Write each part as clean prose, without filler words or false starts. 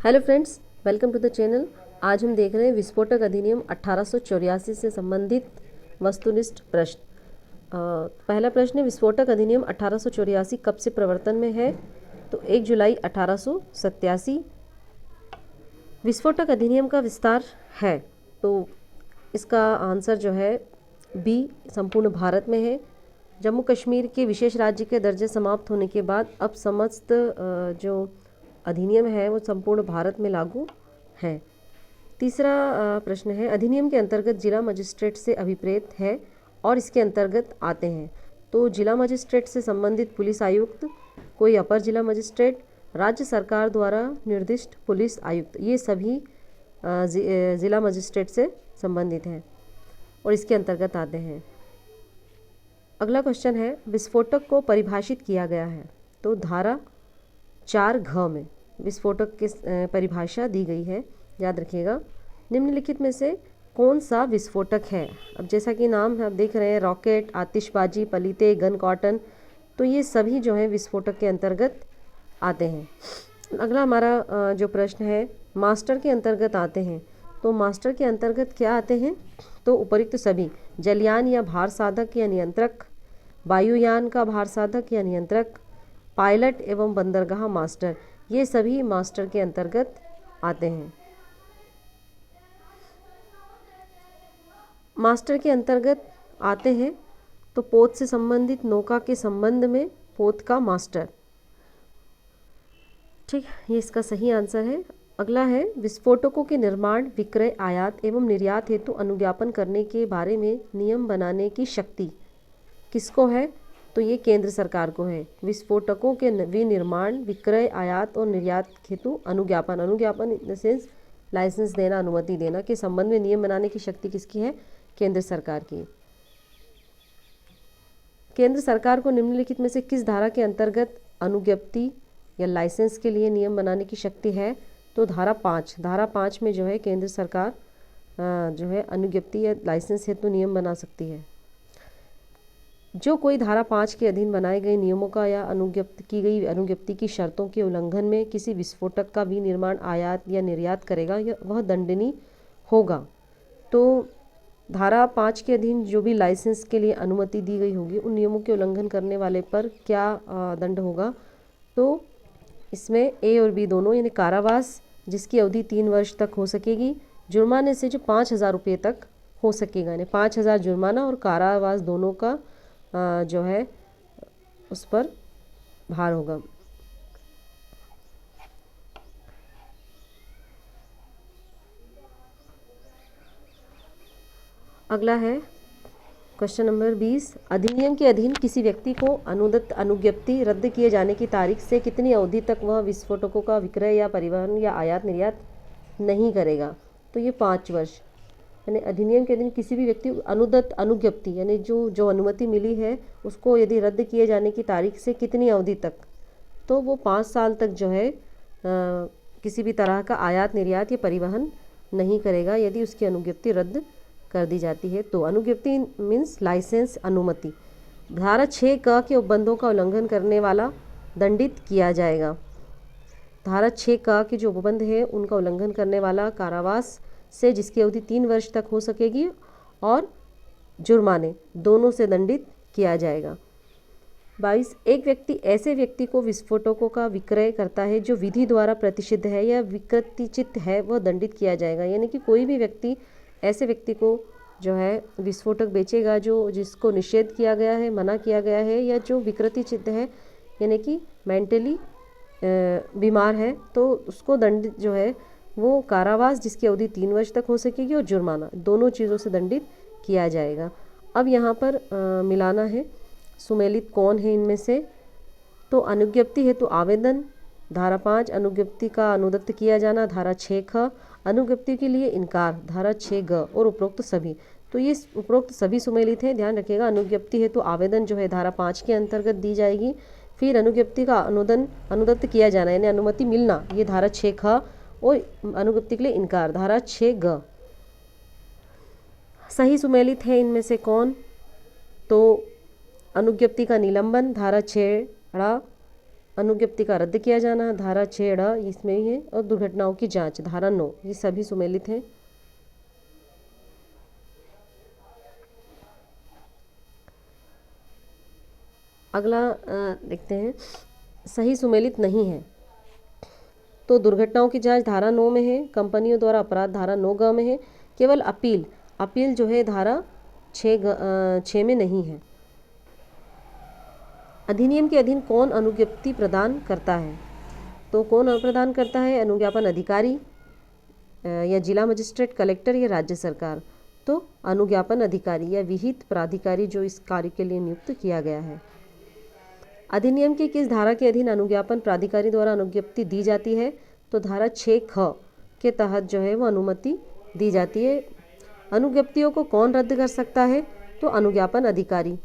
Hello friends, welcome to the channel. आज हम देख रहे हैं विस्फोटक अधिनियम 1884 से संबंधित वस्तुनिष्ठ प्रश्न। पहला प्रश्न है, विस्फोटक अधिनियम 1884 कब से प्रवर्तन में है? तो 1 जुलाई 1887। विस्फोटक अधिनियम का विस्तार है, तो इसका आंसर जो है बी, संपूर्ण भारत में है। जम्मू कश्मीर के विशेष राज्य के दर्जे समाप्त होने के बाद अब समस्त जो अधिनियम है वो संपूर्ण भारत में लागू है। तीसरा प्रश्न है, अधिनियम के अंतर्गत जिला मजिस्ट्रेट से अभिप्रेत है और इसके अंतर्गत आते हैं। तो जिला मजिस्ट्रेट से संबंधित पुलिस आयुक्त, कोई अपर जिला मजिस्ट्रेट, राज्य सरकार द्वारा निर्दिष्ट पुलिस आयुक्त, ये सभी जिला मजिस्ट्रेट से संबंधित हैं और इसके अंतर्गत आते हैं। अगला क्वेश्चन है, विस्फोटक को परिभाषित किया गया है। तो धारा 4(घ) में विस्फोटक की परिभाषा दी गई है, याद रखिएगा। निम्नलिखित में से कौन सा विस्फोटक है? अब जैसा कि नाम आप देख रहे हैं, रॉकेट, आतिशबाजी, पलीते, गन कॉटन, तो ये सभी जो है विस्फोटक के अंतर्गत आते हैं। अगला हमारा जो प्रश्न है, मास्टर के अंतर्गत आते हैं। तो मास्टर के अंतर्गत क्या आते हैं? तो उपयुक्त सभी, जलयान या भार साधक या नियंत्रक, वायुयान का भार साधक या नियंत्रक, पायलट एवं बंदरगाह मास्टर, ये सभी मास्टर के अंतर्गत आते हैं। मास्टर के अंतर्गत आते हैं तो पोत से संबंधित नौका के संबंध में पोत का मास्टर। ठीक, ये इसका सही आंसर है। अगला है, विस्फोटकों के निर्माण, विक्रय, आयात एवं निर्यात हेतु अनुज्ञापन करने के बारे में नियम बनाने की शक्ति किसको है? तो ये केंद्र सरकार को है। विस्फोटकों के विनिर्माण, विक्रय, आयात और निर्यात हेतु अनुज्ञापन इन द सेंस लाइसेंस देना, अनुमति देना के संबंध में नियम बनाने की शक्ति किसकी है? केंद्र सरकार की। केंद्र सरकार को निम्नलिखित में से किस धारा के अंतर्गत अनुज्ञप्ति या लाइसेंस के लिए नियम बनाने की शक्ति है? तो धारा 5 में जो है केंद्र सरकार जो है अनुज्ञप्ति या लाइसेंस हेतु नियम बना सकती है। जो कोई धारा 5 के अधीन बनाए गए नियमों का या अनुज्ञप्ति की शर्तों के उल्लंघन में किसी विस्फोटक का विनिर्माण, आयात या निर्यात करेगा, वह दंडनीय होगा। तो धारा 5 के अधीन जो भी लाइसेंस के लिए अनुमति दी गई होगी, उन नियमों के उल्लंघन करने वाले पर क्या दंड होगा? तो इसमें ए और बी दोनों, यानी कारावास जिसकी अवधि 3 वर्ष तक हो सकेगी, जुर्माने से जो 5,000 रुपये तक हो सकेगा, यानी 5,000 जुर्माना और कारावास दोनों का जो है उस पर भार होगा। अगला है क्वेश्चन नंबर 20, अधिनियम के अधीन किसी व्यक्ति को अनुदत्त अनुज्ञप्ति रद्द किए जाने की तारीख से कितनी अवधि तक वह विस्फोटकों का विक्रय या परिवहन या आयात निर्यात नहीं करेगा? तो ये 5 वर्ष, यानी अधिनियम के अधीन किसी भी व्यक्ति अनुदत्त अनुज्ञप्ति, यानी जो अनुमति मिली है उसको यदि रद्द किए जाने की तारीख से कितनी अवधि तक, तो वो 5 साल तक जो है किसी भी तरह का आयात निर्यात या परिवहन नहीं करेगा यदि उसकी अनुज्ञप्ति रद्द कर दी जाती है। तो अनुज्ञप्ति मीन्स लाइसेंस, अनुमति। धारा 6(क) के उपबंधों का उल्लंघन करने वाला दंडित किया जाएगा। धारा 6(क) के जो उपबंध है उनका उल्लंघन करने वाला कारावास से जिसकी अवधि 3 वर्ष तक हो सकेगी और जुर्माने दोनों से दंडित किया जाएगा। 22, एक व्यक्ति ऐसे व्यक्ति को विस्फोटकों का विक्रय करता है जो विधि द्वारा प्रतिषिद्ध है या विकृतिचित है, वह दंडित किया जाएगा। यानी कि कोई भी व्यक्ति ऐसे व्यक्ति को जो है विस्फोटक बेचेगा जो जिसको निषेध किया गया है, मना किया गया है, या जो विकृतिचित है यानी कि मेंटली बीमार है, तो उसको दंड जो है वो कारावास जिसकी अवधि 3 वर्ष तक हो सकेगी और जुर्माना, दोनों चीज़ों से दंडित किया जाएगा। अब यहाँ पर मिलाना है सुमेलित कौन है इनमें से? तो अनुज्ञप्ति हेतु आवेदन, धारा 5, अनुज्ञप्ति का अनुदत्त किया जाना, धारा 6(ख), अनुज्ञप्ति के लिए इनकार, धारा 6(ग) और उपरोक्त सभी। तो ये उपरोक्त सभी सुमेलित है, ध्यान रखिएगा। अनुज्ञप्ति हेतु आवेदन जो है धारा 5 के अंतर्गत दी जाएगी। फिर अनुज्ञप्ति का अनुदत्त किया जाना यानी अनुमति मिलना, ये धारा 6(ख), और अनुज्ञप्ति के लिए इनकार, धारा 6(ग). सही सुमेलित है इनमें से कौन? तो अनुज्ञप्ति का निलंबन, धारा 6(ड़), अनुज्ञप्ति का रद्द किया जाना, धारा 6 इसमें ही है, और दुर्घटनाओं की जांच धारा 9, ये सभी सुमेलित हैं। अगला देखते हैं, सही सुमेलित नहीं है तो दुर्घटनाओं की जांच धारा 9 में है, कंपनियों द्वारा अपराध धारा 9 में है, केवल अपील जो है धारा 6 में नहीं है। अधिनियम के अधीन कौन अनुज्ञप्ति प्रदान करता है? तो कौन प्रदान करता है? अनुज्ञापन अधिकारी या जिला मजिस्ट्रेट, कलेक्टर या राज्य सरकार। तो अनुज्ञापन अधिकारी या विहित प्राधिकारी जो इस कार्य के लिए नियुक्त किया गया है। अधिनियम की किस धारा के अधीन अनुज्ञापन प्राधिकारी द्वारा अनुज्ञप्ति दी जाती है? तो धारा 6 के तहत जो है वो अनुमति दी जाती है। अनुज्ञप्तियों को कौन रद्द कर सकता है? तो अनुज्ञापन अधिकारी।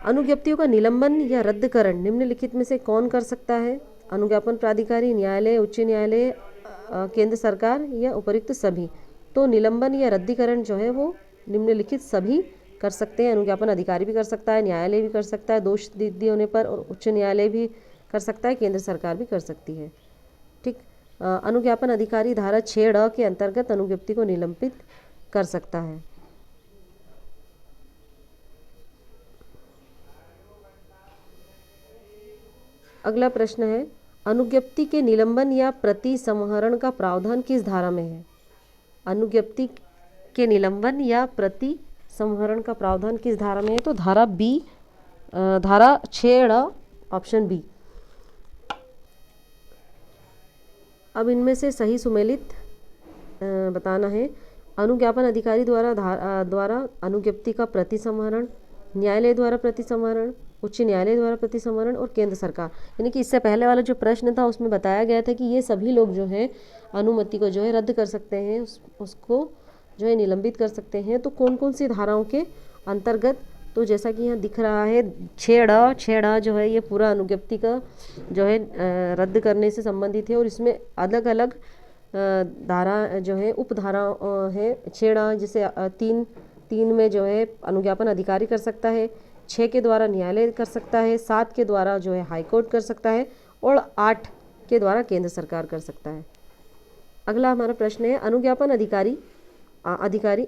अनुज्ञप्तियों का निलंबन या रद्दकरण निम्नलिखित में से कौन कर सकता है? अनुज्ञापन प्राधिकारी, न्यायालय, उच्च न्यायालय, केंद्र सरकार या उपर्युक्त सभी। तो निलंबन या रद्दीकरण जो है वो निम्नलिखित सभी कर सकते हैं। अनुज्ञापन अधिकारी भी कर सकता है, न्यायालय भी कर सकता है दोष सिद्धि होने पर, और उच्च न्यायालय भी कर सकता है, केंद्र सरकार भी कर सकती है। ठीक। अनुज्ञापन अधिकारी धारा 6 के अंतर्गत अनुज्ञप्ति को निलंबित कर सकता है। अगला प्रश्न है, अनुज्ञप्ति के निलंबन या प्रति संहरण का प्रावधान किस धारा में है? अनुज्ञप्ति के निलंबन या प्रति संहरण का प्रावधान किस धारा में है? तो धारा 6 ऑप्शन बी। अब इनमें से सही सुमेलित बताना है। अनुज्ञापन अधिकारी द्वारा अनुज्ञप्ति का प्रति संहरण, न्यायालय द्वारा प्रति संहरण, उच्च न्यायालय द्वारा प्रति संहरण और केंद्र सरकार। यानी कि इससे पहले वाला जो प्रश्न था उसमें बताया गया था कि ये सभी लोग जो है अनुमति को जो है रद्द कर सकते हैं, उसको जो है निलंबित कर सकते हैं। तो कौन कौन सी धाराओं के अंतर्गत? तो जैसा कि यहाँ दिख रहा है 6 जो है ये पूरा अनुज्ञप्ति का जो है रद्द करने से संबंधित है, और इसमें अलग अलग धारा जो है उपधारा है। 6 जैसे 3 में जो है अनुज्ञापन अधिकारी कर सकता है, 6 के द्वारा न्यायालय कर सकता है, 7 के द्वारा जो है हाईकोर्ट कर सकता है, और 8 के द्वारा केंद्र सरकार कर सकता है। अगला हमारा प्रश्न है, अनुज्ञापन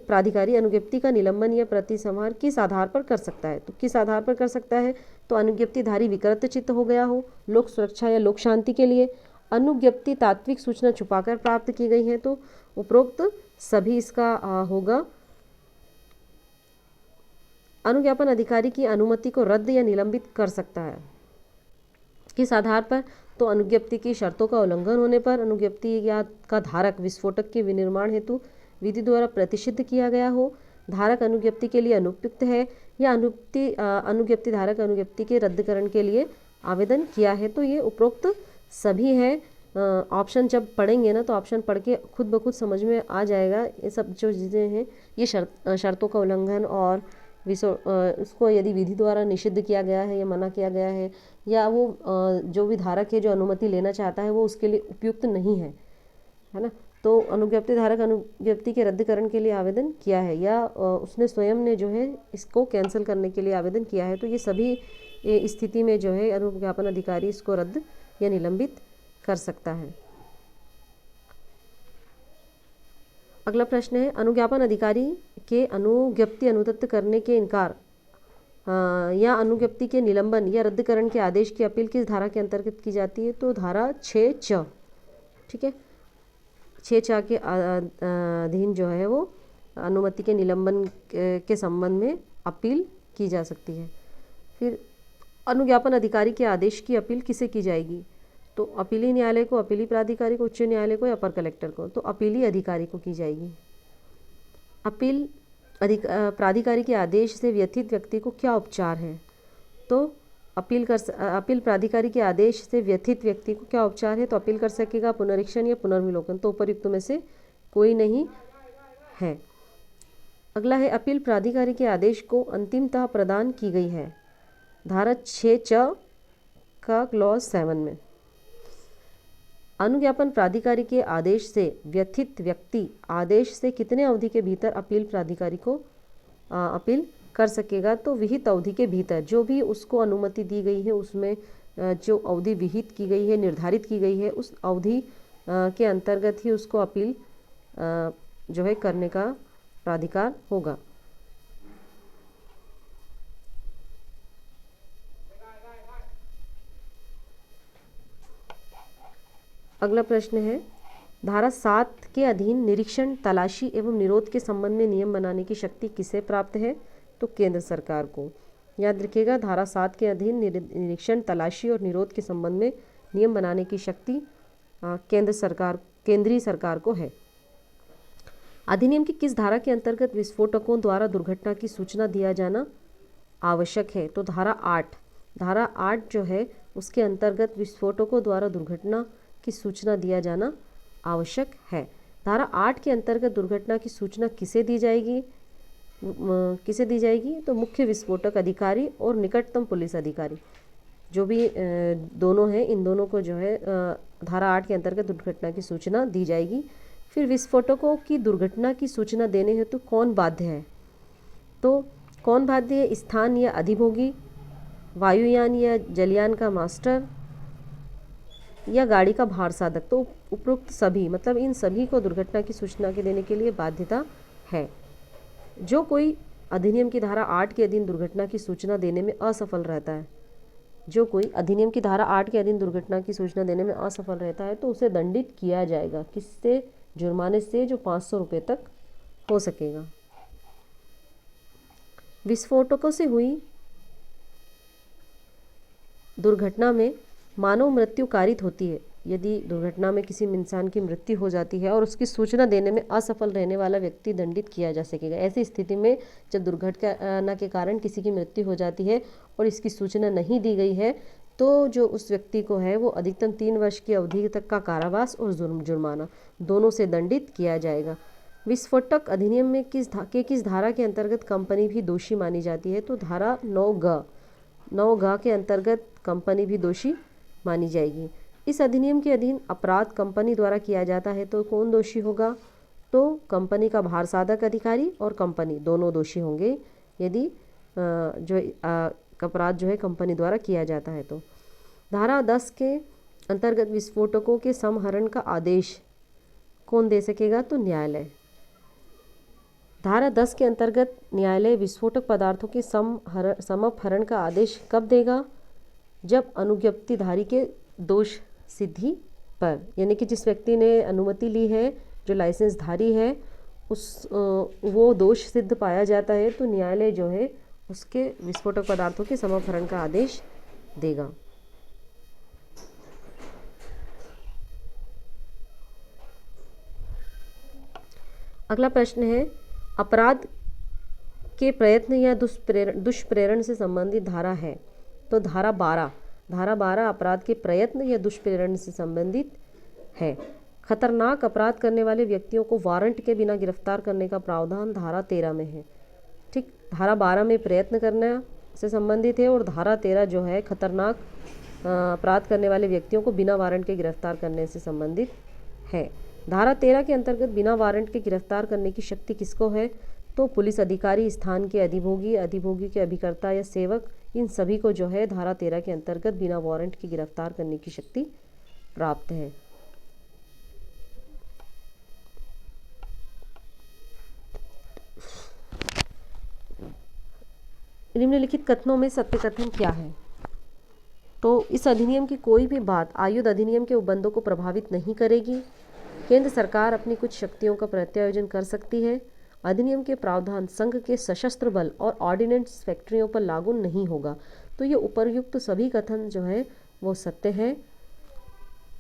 प्राधिकारी अनुज्ञप्ति का निलंबन या प्रतिसंहार किस आधार पर कर सकता है? तो किस आधार पर कर सकता है? तो अनुज्ञप्तिधारी विकृत चित्त हो गया हो, लोक सुरक्षा या लोक शांति के लिए, अनुज्ञप्ति तात्विक सूचना छुपाकर प्राप्त की गई है। तो उपरोक्त सभी इसका होगा। अनुज्ञापन अधिकारी की अनुमति को रद्द या निलंबित कर सकता है किस आधार पर? तो अनुज्ञप्ति की शर्तों का उल्लंघन होने पर, अनुज्ञप्ति या का धारक विस्फोटक के विनिर्माण हेतु विधि द्वारा प्रतिषिद्ध किया गया हो, धारक अनुज्ञप्ति के लिए अनुपयुक्त है, या अनुज्ञप्ति धारक अनुज्ञप्ति के रद्दकरण के लिए आवेदन किया है। तो ये उपरोक्त सभी है। ऑप्शन जब पढ़ेंगे ना तो ऑप्शन पढ़ के खुद ब खुद समझ में आ जाएगा। ये सब जो चीज़ें हैं ये शर्तों का उल्लंघन और उसको यदि विधि द्वारा निषिद्ध किया गया है या मना किया गया है, या वो जो भी धारक है जो अनुमति लेना चाहता है वो उसके लिए उपयुक्त नहीं है ना, तो अनुज्ञप्ति धारक अनुज्ञप्ति के रद्दीकरण के लिए आवेदन किया है, या उसने स्वयं ने जो है इसको कैंसिल करने के लिए आवेदन किया है। तो ये सभी स्थिति में जो है अनुज्ञापन अधिकारी इसको रद्द या निलंबित कर सकता है। अगला प्रश्न है, अनुज्ञापन अधिकारी के अनुज्ञप्ति अनुदत्त करने के इनकार या अनुज्ञप्ति के निलंबन या रद्दकरण के आदेश की अपील किस धारा के अंतर्गत की जाती है? तो धारा 6 ठीक है, 6 के अधीन जो है वो अनुमति के निलंबन के संबंध में अपील की जा सकती है। फिर अनुज्ञापन अधिकारी के आदेश की अपील किसे की जाएगी? तो अपीली न्यायालय को, अपीली प्राधिकारी को, उच्च न्यायालय को या अपर कलेक्टर को? तो अपीली अधिकारी को की जाएगी। अपील प्राधिकारी के आदेश से व्यथित व्यक्ति को क्या उपचार है? तो अपील प्राधिकारी के आदेश से व्यथित व्यक्ति को क्या उपचार है? तो अपील कर सकेगा पुनरीक्षण या पुनर्विलोकन। तो उपर्युक्त में से कोई नहीं है। अगला है, अपील प्राधिकारी के आदेश को अंतिमतः प्रदान की गई है। धारा 6 का क्लॉज 7 में अनुज्ञापन प्राधिकारी के आदेश से व्यथित व्यक्ति आदेश से कितने अवधि के भीतर अपील प्राधिकारी को अपील कर सकेगा? तो विहित अवधि के भीतर, जो भी उसको अनुमति दी गई है उसमें जो अवधि विहित की गई है, निर्धारित की गई है, उस अवधि के अंतर्गत ही उसको अपील जो है करने का प्राधिकार होगा। अगला प्रश्न है, धारा 7 के अधीन निरीक्षण, तलाशी एवं निरोध के संबंध में नियम बनाने की शक्ति किसे प्राप्त है? तो केंद्र सरकार को। याद रखिएगा, धारा 7 के अधीन निरीक्षण, तलाशी और निरोध के संबंध में नियम बनाने की शक्ति केंद्रीय सरकार को है। अधिनियम की किस धारा के अंतर्गत विस्फोटकों द्वारा दुर्घटना की सूचना दिया जाना आवश्यक है? तो धारा 8 जो है उसके अंतर्गत विस्फोटकों द्वारा दुर्घटना की सूचना दिया जाना आवश्यक है। धारा 8 के अंतर्गत दुर्घटना की सूचना किसे दी जाएगी? तो मुख्य विस्फोटक अधिकारी और निकटतम पुलिस अधिकारी, जो भी दोनों हैं, इन दोनों को जो है धारा 8 के अंतर्गत दुर्घटना की सूचना दी जाएगी। फिर विस्फोटकों की दुर्घटना की सूचना देने हेतु कौन बाध्य है? तो कौन बाध्य है? स्थान या अधिभोगी, वायुयान या जलयान का मास्टर या गाड़ी का भार साधक। तो उपरोक्त सभी, मतलब इन सभी को दुर्घटना की सूचना के देने के लिए बाध्यता है। जो कोई अधिनियम की धारा 8 के अधीन दुर्घटना की सूचना देने में असफल रहता है, जो कोई अधिनियम की धारा 8 के अधीन दुर्घटना की सूचना देने में असफल रहता है तो उसे दंडित किया जाएगा। किससे? जुर्माने से, जो 500 रुपये तक हो सकेगा। विस्फोटकों से हुई दुर्घटना में मानव मृत्यु कारित होती है यदि दुर्घटना में किसी इंसान की मृत्यु हो जाती है और उसकी सूचना देने में असफल रहने वाला व्यक्ति दंडित किया जा सकेगा। ऐसी स्थिति में जब दुर्घटना के कारण किसी की मृत्यु हो जाती है और इसकी सूचना नहीं दी गई है तो जो उस व्यक्ति को है वो अधिकतम 3 वर्ष की अवधि तक का कारावास और जुर्माना दोनों से दंडित किया जाएगा। विस्फोटक अधिनियम में किस धारा के अंतर्गत कंपनी भी दोषी मानी जाती है? तो धारा 9 के अंतर्गत कंपनी भी दोषी मानी जाएगी। इस अधिनियम के अधीन अपराध कंपनी द्वारा किया जाता है तो कौन दोषी होगा? तो कंपनी का भार साधक अधिकारी और कंपनी दोनों दोषी होंगे यदि जो अपराध जो है कंपनी द्वारा किया जाता है। तो धारा 10 के अंतर्गत विस्फोटकों के समहरण का आदेश कौन दे सकेगा? तो न्यायालय। धारा 10 के अंतर्गत न्यायालय विस्फोटक पदार्थों के समअपहरण का आदेश कब देगा? जब अनुज्ञप्तिधारी के दोष सिद्धि पर, यानी कि जिस व्यक्ति ने अनुमति ली है, जो लाइसेंस धारी है, वो दोष सिद्ध पाया जाता है तो न्यायालय जो है उसके विस्फोटक पदार्थों के समअपहरण का आदेश देगा। अगला प्रश्न है, अपराध के प्रयत्न या दुष्प्रेरण से संबंधित धारा है? तो धारा 12 अपराध के प्रयत्न या दुष्प्रेरण से संबंधित है। खतरनाक अपराध करने वाले व्यक्तियों को वारंट के बिना गिरफ्तार करने का प्रावधान धारा 13 में है। ठीक, धारा 12 में प्रयत्न करने से संबंधित है और धारा 13 जो है खतरनाक अपराध करने वाले व्यक्तियों को बिना वारंट के गिरफ्तार करने से संबंधित है। धारा 13 के अंतर्गत बिना वारंट के गिरफ्तार करने की शक्ति किसको है? तो पुलिस अधिकारी, स्थान के अधिभोगी के अभिकर्ता या सेवक, इन सभी को जो है धारा 13 के अंतर्गत बिना वारंट के गिरफ्तार करने की शक्ति प्राप्त है। निम्नलिखित कथनों में सत्य कथन क्या है? तो इस अधिनियम की कोई भी बात आयुध अधिनियम के उपबंधों को प्रभावित नहीं करेगी। केंद्र सरकार अपनी कुछ शक्तियों का प्रत्यायोजन कर सकती है। अधिनियम के प्रावधान संघ के सशस्त्र बल और ऑर्डिनेंस फैक्ट्रियों पर लागू नहीं होगा। तो ये उपर्युक्त सभी कथन जो है वो सत्य है,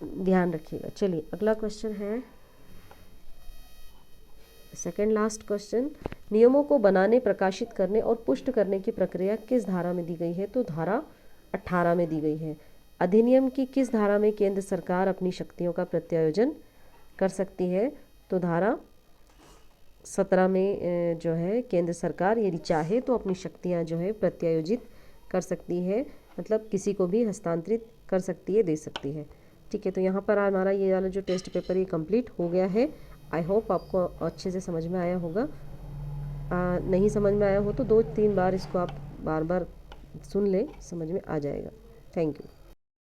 ध्यान रखिएगा। चलिए अगला क्वेश्चन है, सेकेंड लास्ट क्वेश्चन, नियमों को बनाने, प्रकाशित करने और पुष्ट करने की प्रक्रिया किस धारा में दी गई है? तो धारा 18 में दी गई है। अधिनियम की किस धारा में केंद्र सरकार अपनी शक्तियों का प्रत्यायोजन कर सकती है? तो धारा 17 में जो है केंद्र सरकार यदि चाहे तो अपनी शक्तियां जो है प्रत्यायोजित कर सकती है, मतलब किसी को भी हस्तांतरित कर सकती है, दे सकती है। ठीक है, तो यहाँ पर हमारा ये वाला जो टेस्ट पेपर ये कंप्लीट हो गया है। आई होप आपको अच्छे से समझ में आया होगा। नहीं समझ में आया हो तो 2-3 बार इसको आप बार बार सुन लें, समझ में आ जाएगा। Thank you.